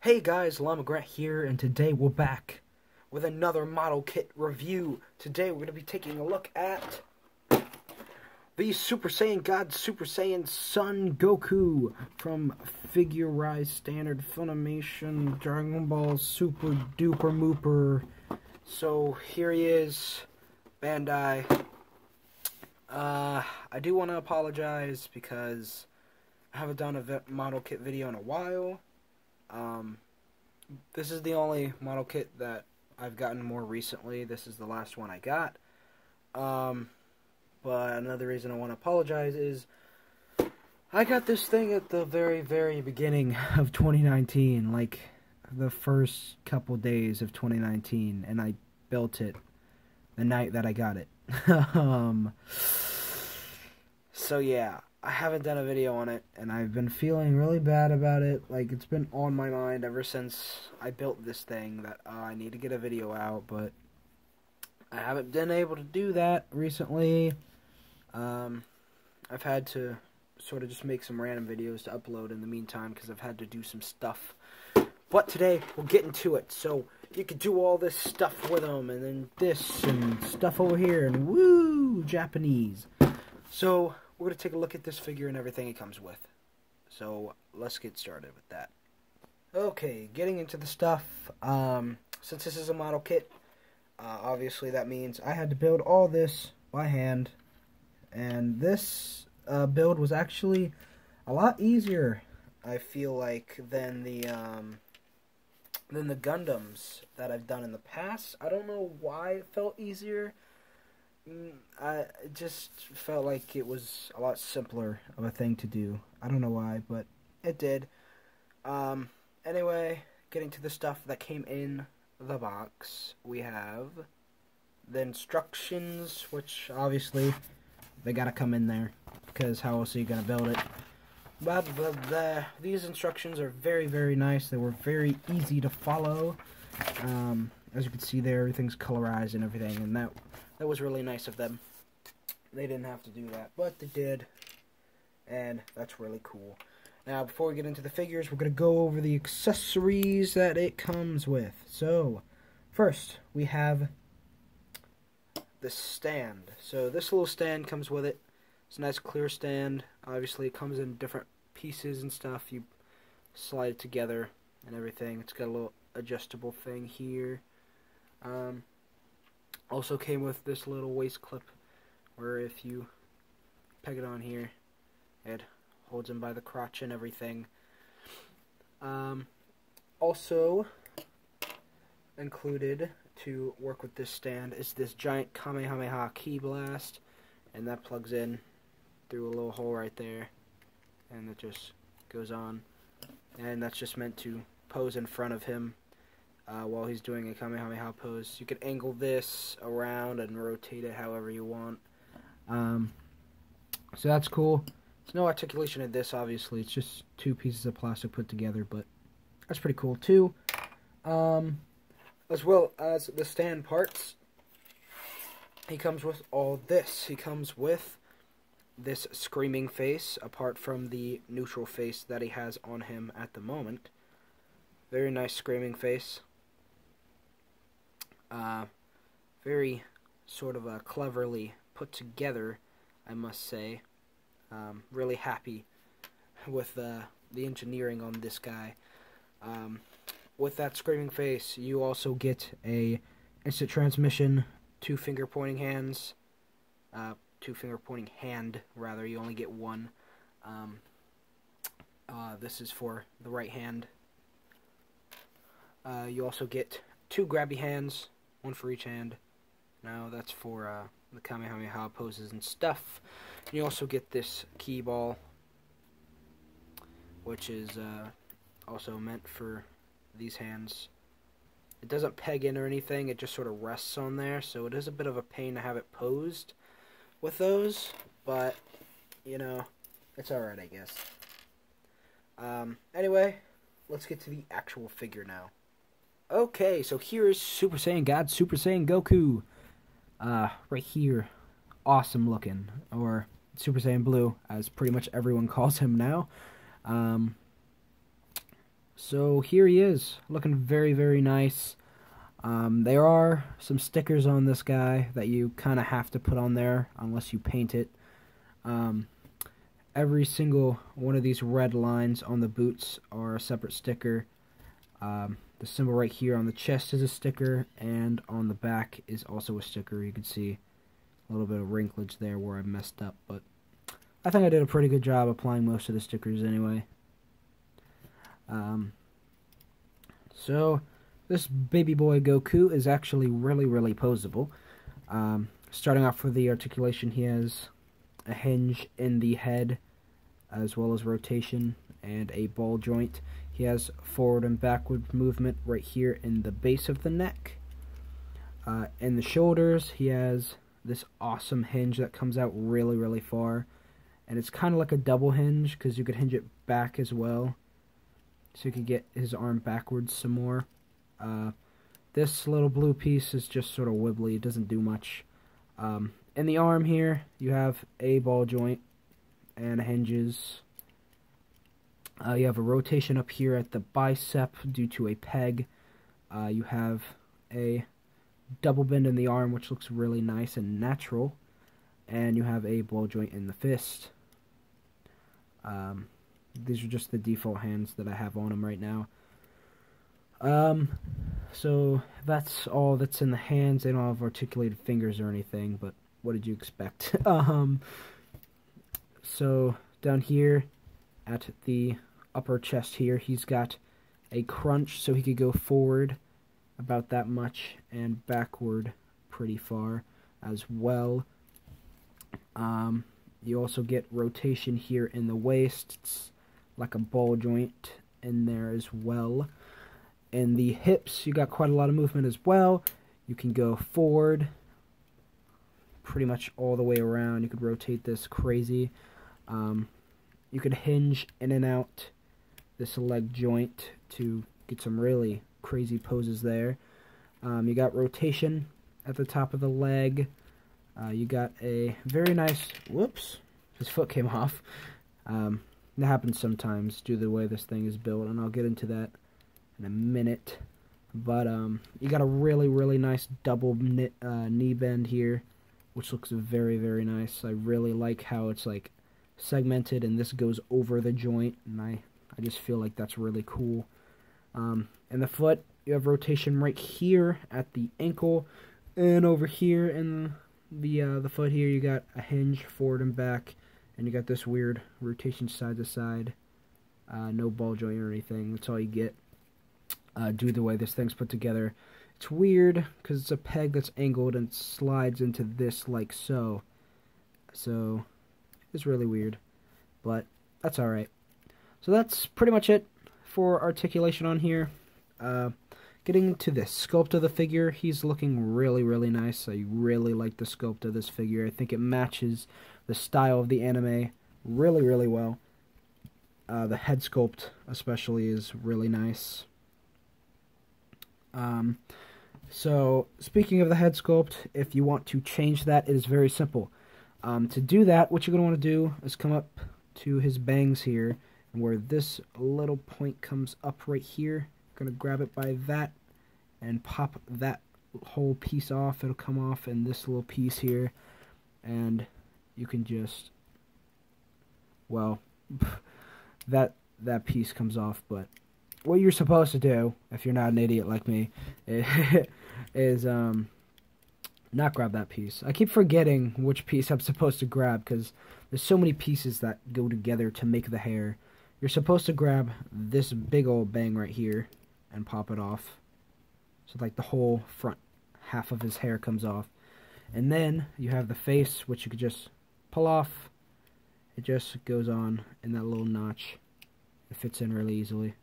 Hey guys, Llama Grant here, and today we're back with another model kit review. Today we're going to be taking a look at the Super Saiyan God Super Saiyan Son Goku from Figurized Standard Funimation Dragon Ball Super Duper Mooper. So here he is, Bandai. I do want to apologize because I haven't done a model kit video in a while. This is the only model kit that I've gotten more recently. This is the last one I got. But another reason I want to apologize is I got this thing at the very, very beginning of 2019, like the first couple days of 2019, and I built it the night that I got it. So yeah, I haven't done a video on it, and I've been feeling really bad about it. Like, it's been on my mind ever since I built this thing that I need to get a video out, but I haven't been able to do that recently. I've had to sort of just make some random videos to upload in the meantime because I've had to do some stuff. But today, we'll get into it. So, you could do all this stuff with them, and then this, and stuff over here, and woo, Japanese. So, we're going to take a look at this figure and everything it comes with. So, let's get started with that. Okay, getting into the stuff. Since this is a model kit, obviously that means I had to build all this by hand. And this build was actually a lot easier, I feel like, than the Gundams that I've done in the past. I don't know why it felt easier. It just felt like it was a lot simpler of a thing to do. I don't know why, but it did. Anyway, getting to the stuff that came in the box, we have the instructions, which obviously they gotta come in there, because how else are you gonna build it? But these instructions are very, very nice. They were very easy to follow. As you can see there, everything's colorized and everything, and that was really nice of them. They didn't have to do that, but they did, and that's really cool. Now, before we get into the figures, we're going to go over the accessories that it comes with. So, first, we have the stand. So, this little stand comes with it. It's a nice clear stand. Obviously, it comes in different pieces and stuff. You slide it together and everything. It's got a little adjustable thing here. Also came with this little waist clip where if you peg it on here, it holds him by the crotch and everything. Also included to work with this stand is this giant Kamehameha key blast, and that plugs in through a little hole right there, and it just goes on, and that's just meant to pose in front of him while he's doing a Kamehameha pose. You could angle this around and rotate it however you want. So that's cool. There's no articulation in this, obviously. It's just two pieces of plastic put together, but that's pretty cool too. As well as the stand parts, he comes with all this. He comes with this screaming face, apart from the neutral face that he has on him at the moment. Very nice screaming face. Very sort of cleverly put together, I must say. Really happy with the engineering on this guy. With that screaming face, you also get a instant transmission, two finger pointing hands, two-finger pointing hand, rather. You only get one. This is for the right hand. You also get two grabby hands, one for each hand. Now that's for the Kamehameha poses and stuff. You also get this key ball, which is also meant for these hands. It doesn't peg in or anything, it just sort of rests on there, so it is a bit of a pain to have it posed with those, but, you know, it's alright, I guess. Anyway, let's get to the actual figure now. Okay, so here is Super Saiyan God, Super Saiyan Goku. Right here. Awesome looking. Or Super Saiyan Blue, as pretty much everyone calls him now. So here he is, looking very, very nice. There are some stickers on this guy that you kind of have to put on there unless you paint it. Every single one of these red lines on the boots are a separate sticker. The symbol right here on the chest is a sticker, and on the back is also a sticker. You can see a little bit of wrinklage there where I messed up, but I think I did a pretty good job applying most of the stickers anyway. So this baby boy Goku is actually really, really poseable. Starting off with the articulation, he has a hinge in the head as well as rotation and a ball joint. He has forward and backward movement right here in the base of the neck. In the shoulders, he has this awesome hinge that comes out really, really far. And it's kind of like a double hinge because you could hinge it back as well. So you could get his arm backwards some more. This little blue piece is just sort of wibbly. It doesn't do much. In the arm here, you have a ball joint and hinges. You have a rotation up here at the bicep due to a peg. You have a double bend in the arm, which looks really nice and natural. And you have a ball joint in the fist. These are just the default hands that I have on him right now. So that's all that's in the hands. They don't have articulated fingers or anything, but what did you expect? So down here at the upper chest here, he's got a crunch, so he could go forward about that much and backward pretty far as well. You also get rotation here in the waist. It's like a ball joint in there as well. In the hips, you got quite a lot of movement as well. You can go forward pretty much all the way around. You could rotate this crazy. You could hinge in and out this leg joint to get some really crazy poses there. You got rotation at the top of the leg. You got a very nice, whoops, his foot came off. That happens sometimes due to the way this thing is built, and I'll get into that in a minute. But you got a really, really nice double knee bend here, which looks very, very nice. I really like how it's like segmented, and this goes over the joint, and I just feel like that's really cool. In the foot, you have rotation right here at the ankle, and over here in the foot here, you got a hinge forward and back, and you got this weird rotation side to side. No ball joint or anything. That's all you get. Due to the way this thing's put together, it's weird because it's a peg that's angled and slides into this like so. So it's really weird, but that's all right. So that's pretty much it for articulation on here. Getting into the sculpt of the figure, he's looking really, really nice. I really like the sculpt of this figure. I think it matches the style of the anime really, really well. The head sculpt especially is really nice. So speaking of the head sculpt, if you want to change that, it is very simple. To do that, what you're going to want to do is come up to his bangs here, and where this little point comes up right here, going to grab it by that and pop that whole piece off. It'll come off in this little piece here, and you can just, well, that piece comes off. But what you're supposed to do, if you're not an idiot like me, is not grab that piece. I keep forgetting which piece I'm supposed to grab because there's so many pieces that go together to make the hair. You're supposed to grab this big old bang right here and pop it off. So like the whole front half of his hair comes off. And then you have the face, which you could just pull off. It just goes on in that little notch. It fits in really easily.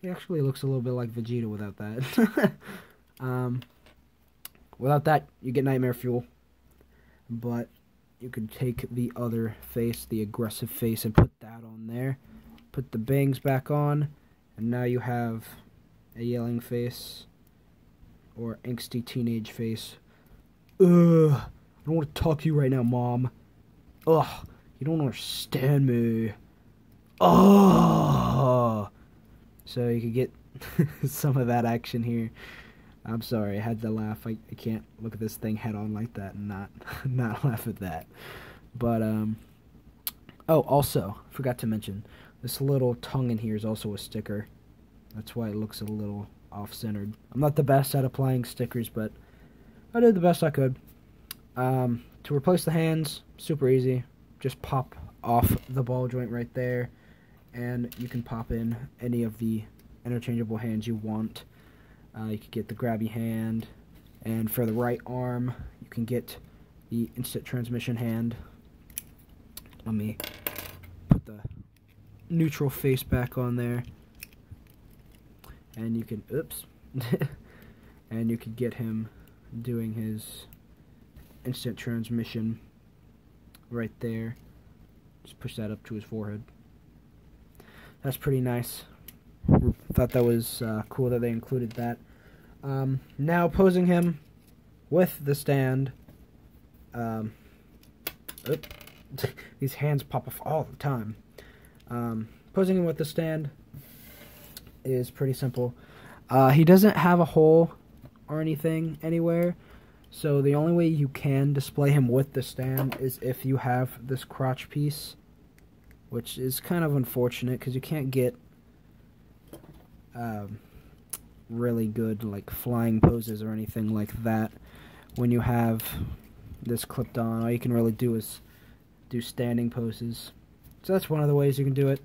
He actually looks a little bit like Vegeta without that. Without that, you get nightmare fuel. But you could take the other face, the aggressive face, and put that on there. Put the bangs back on, and now you have a yelling face, or angsty teenage face. Ugh, I don't want to talk to you right now, Mom. Ugh, you don't understand me. Ugh. so you could get some of that action here. I'm sorry, I had to laugh. I can't look at this thing head on like that and not not laugh at that. But oh, also forgot to mention this little tongue in here is also a sticker. That's why it looks a little off-centered. I'm not the best at applying stickers, but I did the best I could. To replace the hands, super easy. Just pop off the ball joint right there, and you can pop in any of the interchangeable hands you want. You can get the grabby hand, and for the right arm, you can get the instant transmission hand. Let me put the neutral face back on there, and you can, oops, and you can get him doing his instant transmission right there. Just push that up to his forehead. That's pretty nice. Thought that was cool that they included that. Now posing him with the stand. These hands pop off all the time. Posing him with the stand is pretty simple. He doesn't have a hole or anything anywhere, so the only way you can display him with the stand is if you have this crotch piece, which is kind of unfortunate because you can't get really good like flying poses or anything like that when you have this clipped on. All you can really do is do standing poses. So that's one of the ways you can do it.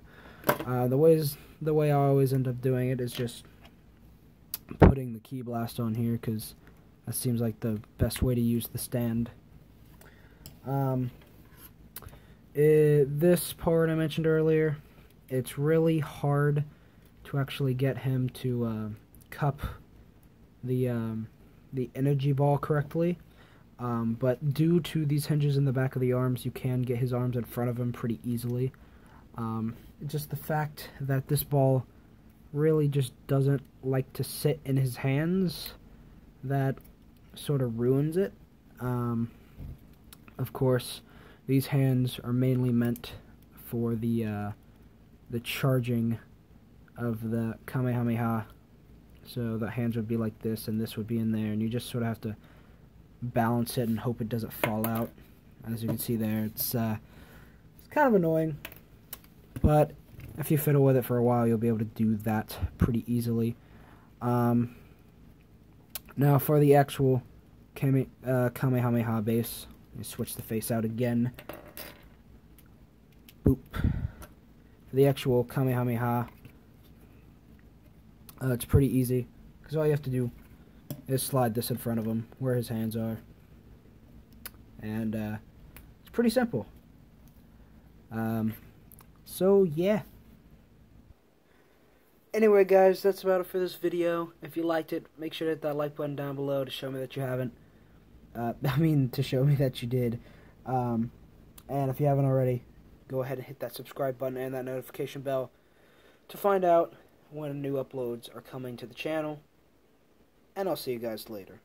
The way I always end up doing it is just putting the key blast on here, because that seems like the best way to use the stand. This part I mentioned earlier, it's really hard to actually get him to cup the energy ball correctly. But due to these hinges in the back of the arms, you can get his arms in front of him pretty easily. Just the fact that this ball really just doesn't like to sit in his hands, that sort of ruins it. Of course, these hands are mainly meant for the charging of the Kamehameha. So the hands would be like this, and this would be in there, and you just sort of have to balance it and hope it doesn't fall out. As you can see there, it's kind of annoying, but if you fiddle with it for a while, you'll be able to do that pretty easily. Now for the actual Kamehameha base, let me switch the face out again. Boop. For the actual Kamehameha, it's pretty easy, because all you have to do is slide this in front of him where his hands are, and it's pretty simple. So yeah. Anyway guys, that's about it for this video. If you liked it, make sure to hit that like button down below to show me that you haven't. To show me that you did. And if you haven't already, go ahead and hit that subscribe button and that notification bell to find out when new uploads are coming to the channel. And I'll see you guys later.